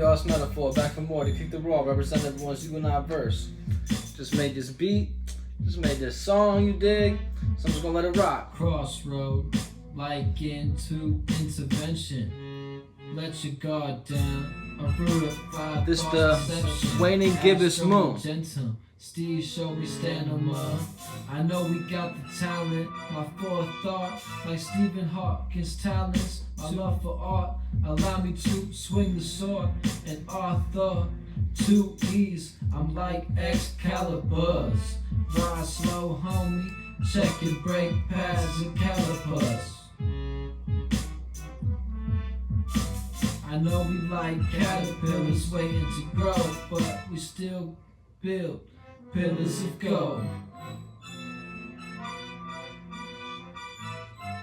y'all? It's Metaphor, back for more to kick the raw, represent everyone's you and I verse. Just made this beat, just made this song, you dig? So I'm just gonna let it rock. Crossroad, like into intervention. Let your guard down. This the waning gibbous moon. Gentle. Steve showed me stand on my. I know we got the talent. My forethought, like Stephen Hawking's talents. My love for art, allow me to swing the sword. And Arthur, 2 E's. I'm like Excaliburs. Ride slow, homie. Check your brake pads and calipers. I know we like caterpillars waiting to grow, but we still build pillars of gold.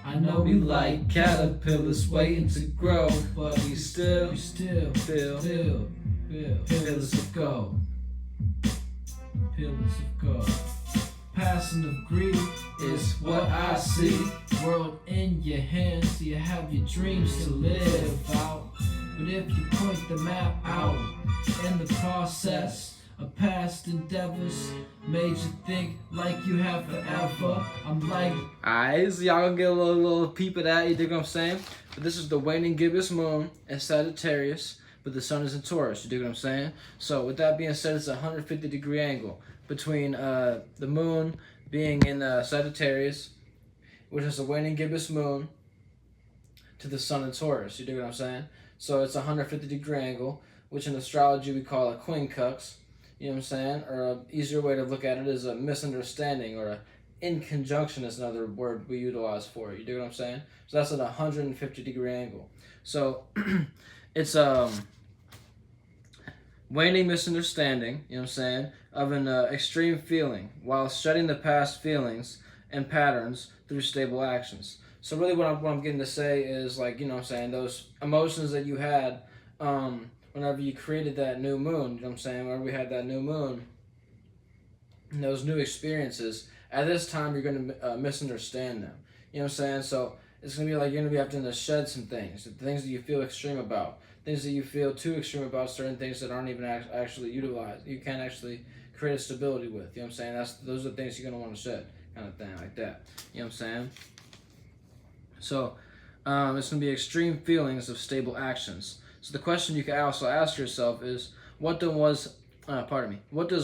I know we like caterpillars waiting to grow, but we still build pillars of gold. Pillars of gold. Passing of greed is what I see. World in your hands, you have your dreams to live out. But if you point the map out in the process of past endeavors, made you think like you have forever. I'm like, alright, so y'all gonna get a little peep of that, you dig what I'm saying? But this is the waning gibbous moon in Sagittarius, but the sun is in Taurus, you dig what I'm saying? So with that being said, it's a 150-degree angle between the moon being in Sagittarius, which is the waning gibbous moon, to the sun in Taurus, you dig what I'm saying? So it's a 150-degree angle, which in astrology we call a quincunx, you know what I'm saying? Or an easier way to look at it is a misunderstanding, or a in conjunction is another word we utilize for it, you dig what I'm saying? So that's at a 150-degree angle. So it's waning misunderstanding, you know what I'm saying, of an extreme feeling while shedding the past feelings and patterns through stable actions. So really what I'm getting to say is, like, you know what I'm saying, those emotions that you had whenever you created that new moon, you know what I'm saying, whenever we had that new moon, and those new experiences, at this time you're going to misunderstand them. You know what I'm saying? So it's going to be like you're going to be having to shed some things, the things that you feel extreme about, things that you feel too extreme about, certain things that aren't even actually utilized. You can't actually create a stability with. You know what I'm saying? Those are the things you're going to want to shed, kind of thing, like that. You know what I'm saying? So it's going to be extreme feelings of stable actions. So the question you can also ask yourself is, what does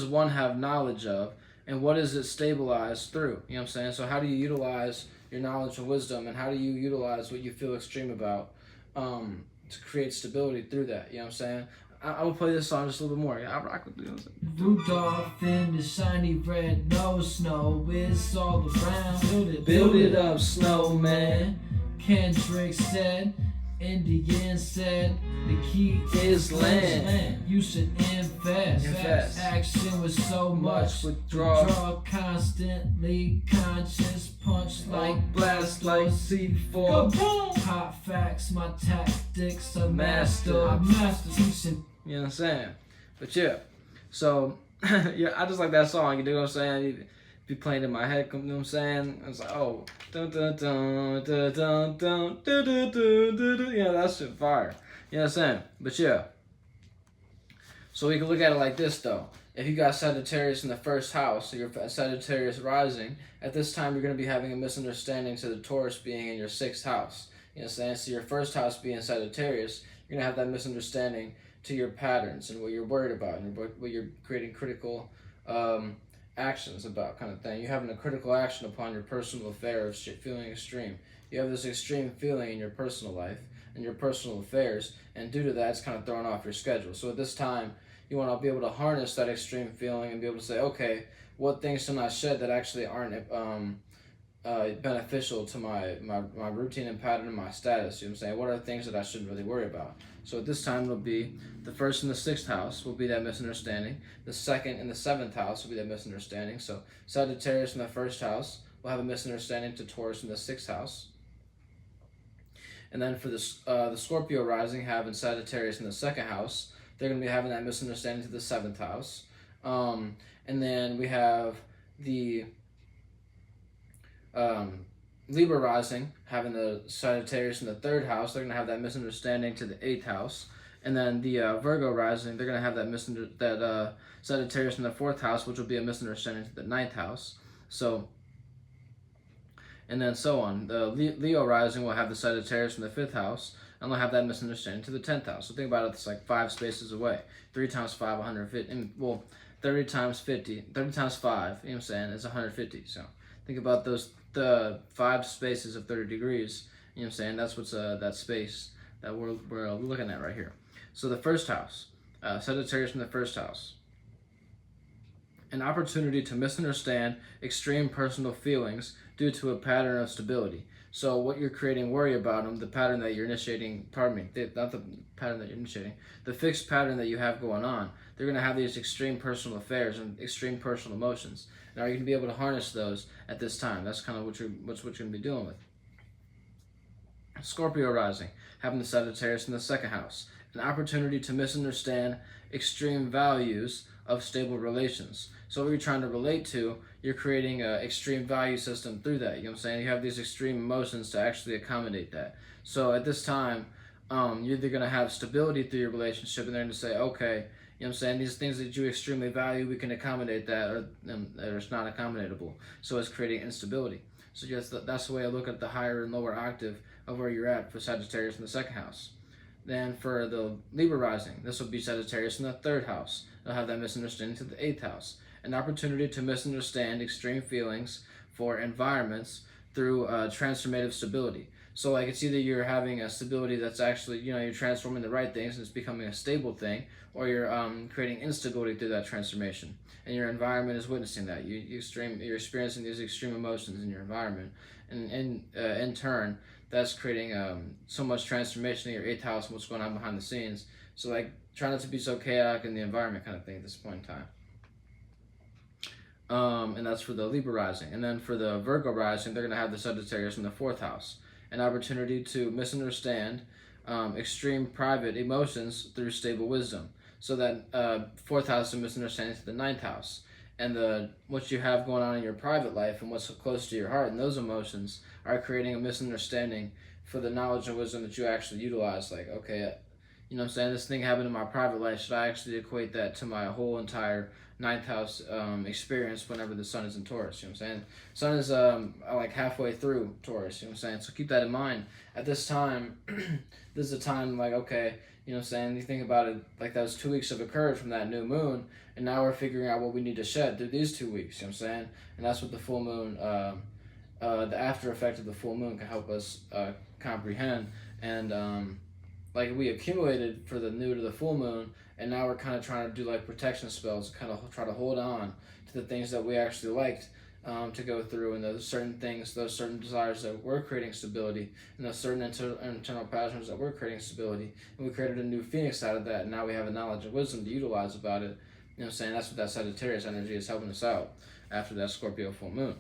one have knowledge of, and what is it stabilized through? You know what I'm saying? So how do you utilize your knowledge and wisdom, and how do you utilize what you feel extreme about to create stability through that? You know what I'm saying? I'm going to play this song just a little bit more. I'll rock with you. Rudolph in the shiny red nose, snow is all around. Build it up, snowman. Kendrick said, Indian said, the key is land. You should invest. Action with so much withdraw. Constantly conscious, punch like blast like C4. Hot facts, my tactics, a master. I'm master teaching. You know what I'm saying? But yeah, so yeah, I just like that song. You know what I'm saying? Be playing in my head, you know what I'm saying? It's like, oh, dun dun dun dun dun dun dun dun dun dun. Yeah, that shit fire. You know what I'm saying? But yeah. So we can look at it like this though. If you got Sagittarius in the first house, so you're Sagittarius rising, at this time you're going to be having a misunderstanding to the Taurus being in your 6th house. You know what I'm saying? So your first house being Sagittarius, you're going to have that misunderstanding to your patterns and what you're worried about and what you're creating critical actions about, kind of thing. You're having a critical action upon your personal affair of feeling extreme. You have this extreme feeling in your personal life and your personal affairs, and due to that, it's kind of throwing off your schedule. So at this time, you want to be able to harness that extreme feeling and be able to say, okay, what things can I shed that actually aren't beneficial to my routine and pattern and my status? You know what I'm saying? What are things that I shouldn't really worry about? So at this time, it'll be the 1st and the 6th house will be that misunderstanding. The 2nd and the 7th house will be that misunderstanding. So Sagittarius in the 1st house will have a misunderstanding to Taurus in the 6th house. And then for the Scorpio rising, having Sagittarius in the 2nd house, they're going to be having that misunderstanding to the 7th house. And then we have the Libra rising, having the Sagittarius in the 3rd house, they're going to have that misunderstanding to the 8th house. And then the Virgo rising, they're going to have that Sagittarius in the 4th house, which will be a misunderstanding to the 9th house. So, and then so on. The Leo rising will have the Sagittarius in the 5th house, and they'll have that misunderstanding to the 10th house. So think about it, it's like 5 spaces away. 3 times 5, 150. And, well, 30 times 50, 30 times 5, you know what I'm saying, is 150. So think about the 5 spaces of 30 degrees, you know what I'm saying, that's what's that space that we're looking at right here. So the 1st house, Sagittarius in the 1st house. An opportunity to misunderstand extreme personal feelings due to a pattern of stability. So what you're creating worry about them, the pattern that you're initiating, not the pattern that you're initiating, the fixed pattern that you have going on, they're going to have these extreme personal affairs and extreme personal emotions. And are you going to be able to harness those at this time? That's kind of what you're going to be dealing with. Scorpio rising, having the Sagittarius in the 2nd house. An opportunity to misunderstand extreme values of stable relations. So what you're trying to relate to, you're creating an extreme value system through that. You know what I'm saying? You have these extreme emotions to actually accommodate that. So at this time, you're either going to have stability through your relationship, and they're going to say, okay, you know what I'm saying, these things that you extremely value, we can accommodate that, or it's not accommodatable. So it's creating instability. So that's the way I look at the higher and lower octave of where you're at for Sagittarius in the 2nd house. Then for the Libra rising, this will be Sagittarius in the 3rd house. They'll have that misunderstanding to the 8th house. An opportunity to misunderstand extreme feelings for environments through transformative stability. So like it's either you're having a stability that's actually, you know, you're transforming the right things and it's becoming a stable thing, or you're creating instability through that transformation. And your environment is witnessing that. You're experiencing these extreme emotions in your environment. And in turn, that's creating so much transformation in your 8th house and what's going on behind the scenes. So like try not to be so chaotic in the environment kind of thing at this point in time. And that's for the Libra rising. And then for the Virgo rising, they're going to have the Sagittarius in the 4th house. An opportunity to misunderstand extreme private emotions through stable wisdom. So that 4th house is misunderstanding to the 9th house. And what you have going on in your private life and what's close to your heart and those emotions are creating a misunderstanding for the knowledge and wisdom that you actually utilize. Like, okay, you know what I'm saying, this thing happened in my private life, should I actually equate that to my whole entire 9th house experience whenever the sun is in Taurus? You know what I'm saying? Sun is like halfway through Taurus, you know what I'm saying? So keep that in mind. At this time, this is a time like, okay, you know what I'm saying, you think about it, like that was 2 weeks have occurred from that new moon, and now we're figuring out what we need to shed through these 2 weeks, you know what I'm saying? And that's what the full moon, the after effect of the full moon can help us comprehend. And like we accumulated for the new to the full moon, and now we're kind of trying to do like protection spells, kind of try to hold on to the things that we actually liked to go through, and those certain things, those certain desires that were creating stability, and those certain internal patterns that were creating stability. And we created a new phoenix out of that, and now we have a knowledge and wisdom to utilize about it. You know what I'm saying? That's what that Sagittarius energy is helping us out after that Scorpio full moon.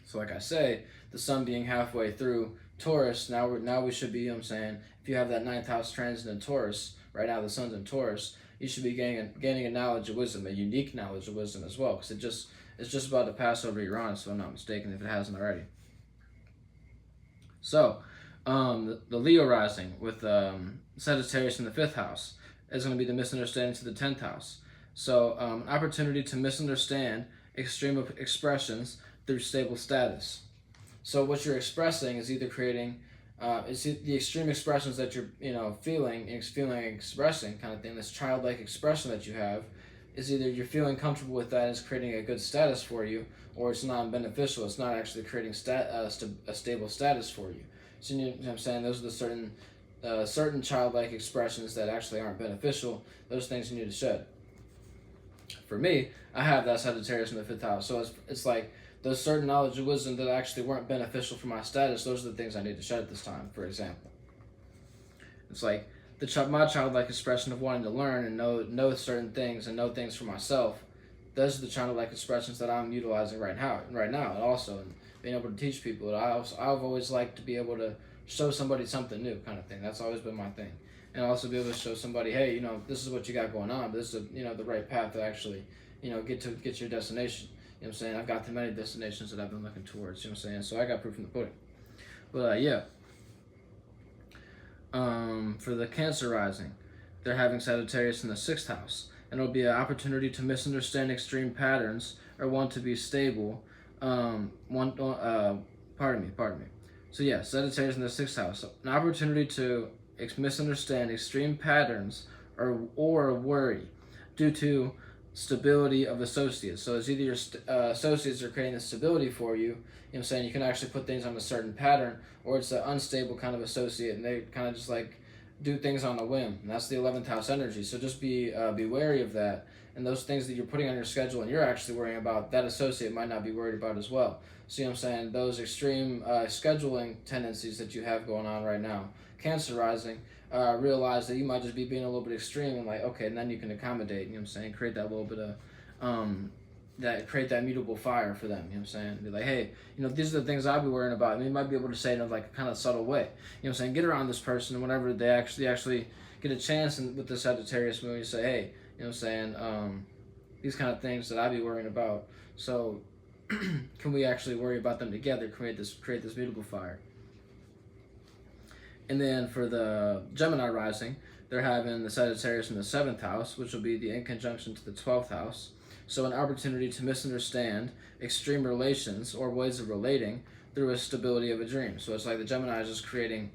So like I say, the sun being halfway through Taurus, now we should be, you know what I'm saying, if you have that 9th house transit in Taurus, right now the sun's in Taurus, you should be gaining a knowledge of wisdom, a unique knowledge of wisdom as well, because it's just about to pass over Uranus, if I'm not mistaken, if it hasn't already. So, the Leo rising with Sagittarius in the 5th house is going to be the misunderstanding to the 10th house. So, an opportunity to misunderstand extreme expressions through stable status. So what you're expressing is either creating, it's the extreme expressions that you're, expressing kind of thing, this childlike expression that you have, is either you're feeling comfortable with that and it's creating a good status for you, or it's not beneficial, it's not actually creating a stable status for you. So you know what I'm saying, those are the certain childlike expressions that actually aren't beneficial. Those things you need to shed. For me, I have that Sagittarius in the 5th house, so it's like those certain knowledge and wisdom that actually weren't beneficial for my status, those are the things I need to shed at this time, for example. It's like my childlike expression of wanting to learn and know certain things and know things for myself. Those are the childlike expressions that I'm utilizing right now, and also and being able to teach people. I've always liked to be able to show somebody something new, kind of thing. That's always been my thing. And also be able to show somebody, hey, this is what you got going on, but this is the right path to actually, get to your destination. You know what I'm saying? I've got too many destinations that I've been looking towards, you know what I'm saying? So I got proof in the pudding. But yeah. For the Cancer rising, they're having Sagittarius in the 6th house, and it'll be an opportunity to misunderstand extreme patterns or want to be stable. Pardon me. So yeah, Sagittarius in the 6th house, so an opportunity to misunderstand extreme patterns or worry due to stability of associates. So it's either your associates are creating the stability for you, you know what I'm saying, you can actually put things on a certain pattern, or it's an unstable kind of associate and they kind of just like do things on a whim. And that's the 11th house energy. So just be wary of that. And those things that you're putting on your schedule and you're actually worrying about, that associate might not be worried about as well. So you know what I'm saying, those extreme scheduling tendencies that you have going on right now. Cancer rising, realize that you might just be being a little bit extreme and like, okay, and then you can accommodate, you know what I'm saying, create that little bit of create that mutable fire for them, you know what I'm saying? Be like, hey, you know, these are the things I'll be worrying about. I mean, you might be able to say it in like a kind of subtle way. You know what I'm saying? Get around this person whenever they actually get a chance with the Sagittarius moon, you say, hey, you know what I'm saying, these kind of things that I'd be worrying about. So can we actually worry about them together, create this mutable fire? And then for the Gemini rising, they're having the Sagittarius in the 7th house, which will be the in conjunction to the 12th house. So an opportunity to misunderstand extreme relations or ways of relating through a stability of a dream. So it's like the Gemini is just creating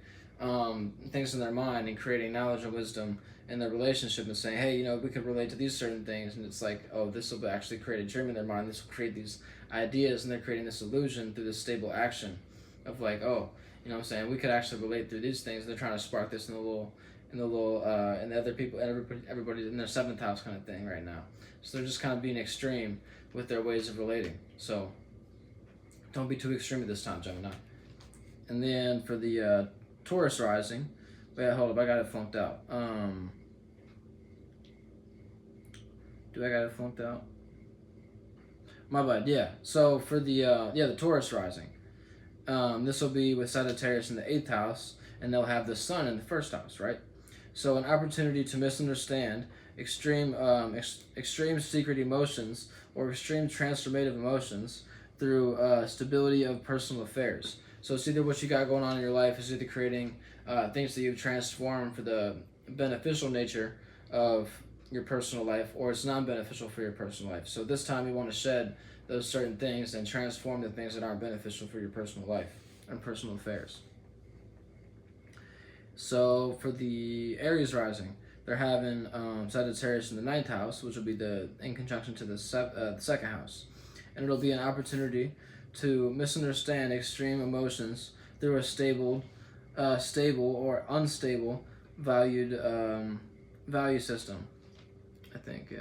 things in their mind and creating knowledge and wisdom in their relationship and saying, hey, you know, we could relate to these certain things. And it's like, oh, this will actually create a dream in their mind. This will create these ideas, and they're creating this illusion through this stable action of like, oh, you know what I'm saying, we could actually relate through these things. They're trying to spark this in the other people, everybody in their 7th house kind of thing right now. So they're just kind of being extreme with their ways of relating. So don't be too extreme at this time, Gemini. And then for the Taurus rising, wait, hold up, I got it flunked out. Do I got it flunked out? My bad, yeah. So for the Taurus rising, this will be with Sagittarius in the 8th house, and they'll have the sun in the 1st house, right? So an opportunity to misunderstand extreme secret emotions or extreme transformative emotions through stability of personal affairs. So it's either what you got going on in your life is either creating things that you've transformed for the beneficial nature of your personal life, or it's non-beneficial for your personal life. So this time you want to shed those certain things and transform the things that aren't beneficial for your personal life and personal affairs. So for the Aries rising, they're having Sagittarius in the 9th house, which will be in conjunction to the 2nd house. And it'll be an opportunity to misunderstand extreme emotions through a stable or unstable value system. I think, yeah.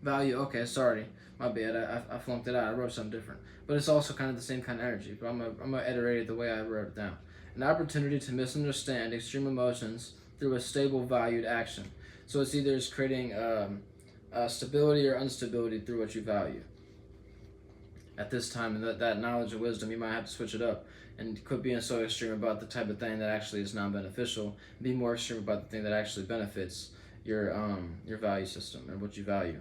Value, okay, sorry. My bad, I flunked it out. I wrote something different. But it's also kind of the same kind of energy, but I'm gonna iterate it the way I wrote it down. An opportunity to misunderstand extreme emotions through a stable valued action. So it's either creating stability or instability through what you value. At this time, and that knowledge and wisdom, you might have to switch it up and quit being so extreme about the type of thing that actually is non-beneficial. Be more extreme about the thing that actually benefits your value system and what you value.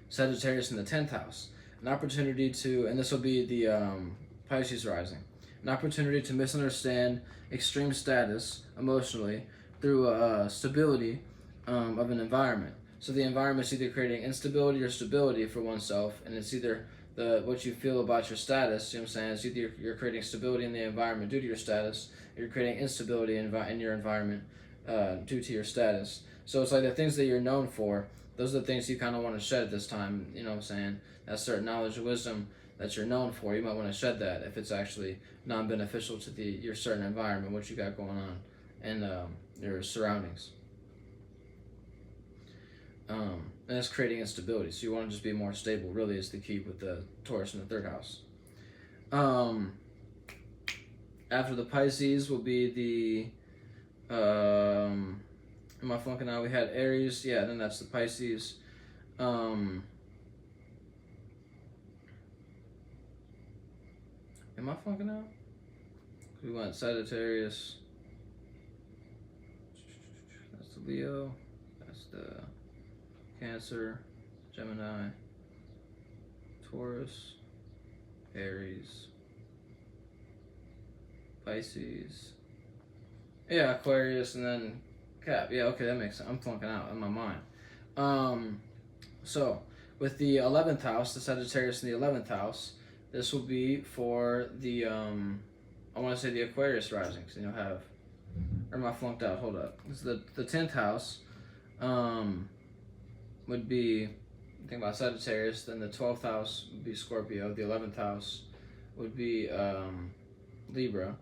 Sagittarius in the 10th house, an opportunity to, and this will be the Pisces rising, an opportunity to misunderstand extreme status emotionally through stability of an environment. So the environment is either creating instability or stability for oneself, and it's either what you feel about your status, you know what I'm saying, it's either you're creating stability in the environment due to your status, or you're creating instability in your environment due to your status. So it's like the things that you're known for, those are the things you kind of want to shed at this time, you know what I'm saying, that certain knowledge and wisdom that you're known for, you might want to shed that if it's actually non-beneficial to your certain environment, what you got going on, and your surroundings. And it's creating instability. So you want to just be more stable, really, is the key with the Taurus in the 3rd house. After the Pisces will be the, am I flunking out? We had Aries, yeah, then that's the Pisces. Am I flunking out? We went Sagittarius, that's the Leo, that's the Cancer, Gemini, Taurus, Aries, Pisces. Yeah, Aquarius, and then Cap. Yeah, okay, that makes sense. I'm flunking out in my mind. So with the 11th house, the Sagittarius in the 11th house, this will be for the I want to say the Aquarius risings. And you'll have, or am I flunked out? Hold up. This is the 10th house. Would be, think about Sagittarius. Then the 12th house would be Scorpio. The 11th house would be Libra.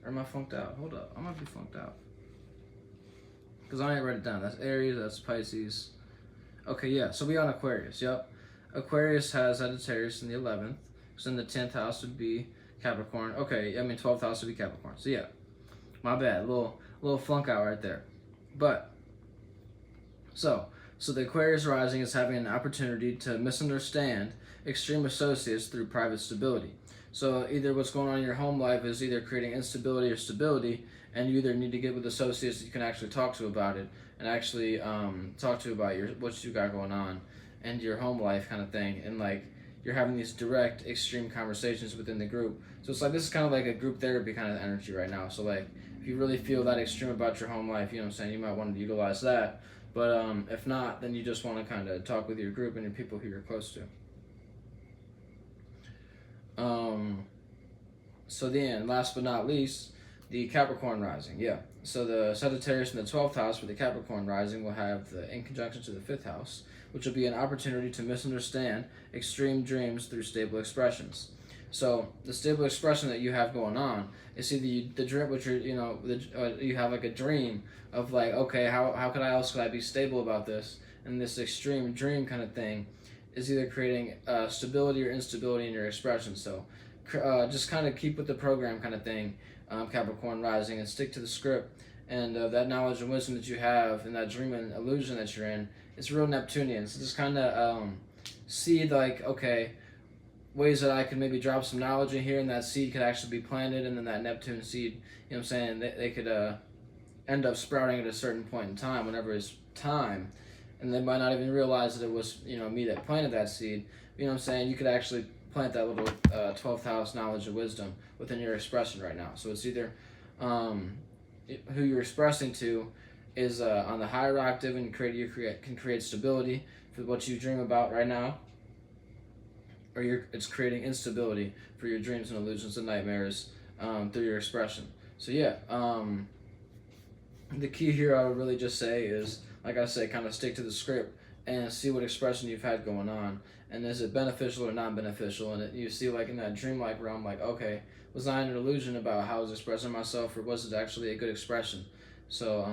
Or am I flunked out? Hold up. I might be flunked out. Because I ain't write it down. That's Aries, that's Pisces. Okay, yeah. So we on Aquarius. Yep. Aquarius has Sagittarius in the 11th. So then the 10th house would be Capricorn. Okay, I mean 12th house would be Capricorn. So yeah. My bad. Little flunk out right there. But so the Aquarius rising is having an opportunity to misunderstand extreme associates through private stability. So either what's going on in your home life is either creating instability or stability, and you either need to get with associates that you can actually talk to about it, and actually talk to about what you got going on and your home life kind of thing, and like you're having these direct extreme conversations within the group. So it's like this is kind of like a group therapy kind of energy right now. So like if you really feel that extreme about your home life, you know what I'm saying, you might want to utilize that. But if not, then you just want to kind of talk with your group and your people who you're close to. So then, last but not least, the Capricorn rising. Yeah. So the Sagittarius in the 12th house for the Capricorn rising will have in conjunction to the 5th house, which will be an opportunity to misunderstand extreme dreams through stable expressions. So the stable expression that you have going on is either the dream, which you have like a dream of like, okay, how else could I be stable about this? And this extreme dream kind of thing is either creating stability or instability in your expression. So just kind of keep with the program kind of thing, Capricorn rising, and stick to the script. And that knowledge and wisdom that you have and that dream and illusion that you're in, it's real Neptunian. So just kind of see like, okay, ways that I could maybe drop some knowledge in here, and that seed could actually be planted, and then that Neptune seed, you know what I'm saying, they could end up sprouting at a certain point in time, whenever it's time, and they might not even realize that it was, me that planted that seed. You know what I'm saying? You could actually plant that little 12th house knowledge and wisdom within your expression right now. So it's either who you're expressing to is on the higher octave, and can create stability for what you dream about right now, or it's creating instability for your dreams and illusions and nightmares through your expression. So yeah, the key here I would really just say is, like I say, kind of stick to the script and see what expression you've had going on, and is it beneficial or non-beneficial. And you see, like in that dreamlike realm, like, okay, was I in an illusion about how I was expressing myself, or was it actually a good expression? So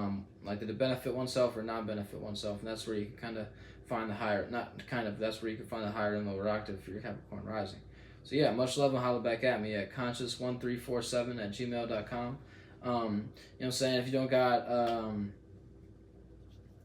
like, did it benefit oneself or non-benefit oneself? And that's where you can kind of find the higher, that's where you can find the higher and lower octave for your Capricorn rising. So yeah, much love, and holler back at me at conscious1347@gmail.com. You know what I'm saying? If you don't got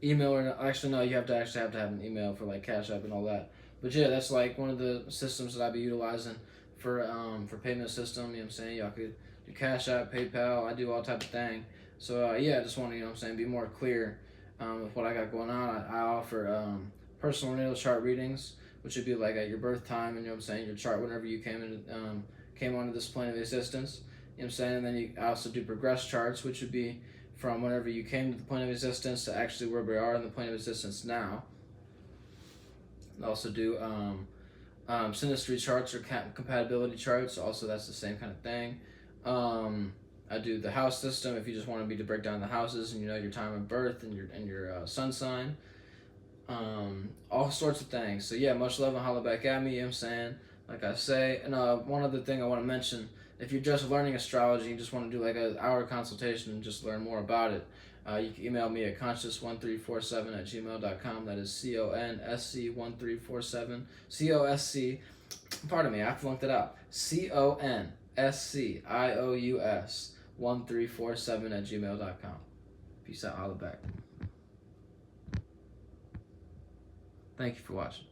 email, or actually no, you have to have an email for like Cash App and all that. But yeah, that's like one of the systems that I'll be utilizing for payment system. You know what I'm saying? Y'all could do Cash App, PayPal. I do all type of thing. So yeah, I just want to, you know what I'm saying, be more clear with what I got going on. I offer personal natal chart readings, which would be like at your birth time, and you know what I'm saying, your chart whenever you came onto this plane of existence. You know what I'm saying? And then I also do progress charts, which would be from whenever you came to the plane of existence to actually where we are in the plane of existence now. I also do synastry charts or compatibility charts. Also, that's the same kind of thing. I do the house system if you just want me to break down the houses and your time of birth and your sun sign. All sorts of things. So yeah, much love, and holla back at me. You know what I'm saying? Like I say, and one other thing I want to mention. If you're just learning astrology, you just want to do like an hour consultation and just learn more about it, you can email me at conscious1347@gmail.com. That is CONSC1347. COSC. Pardon me, I flunked it out. CONSCIOUS1347@gmail.com. Peace out, holla back. Thank you for watching.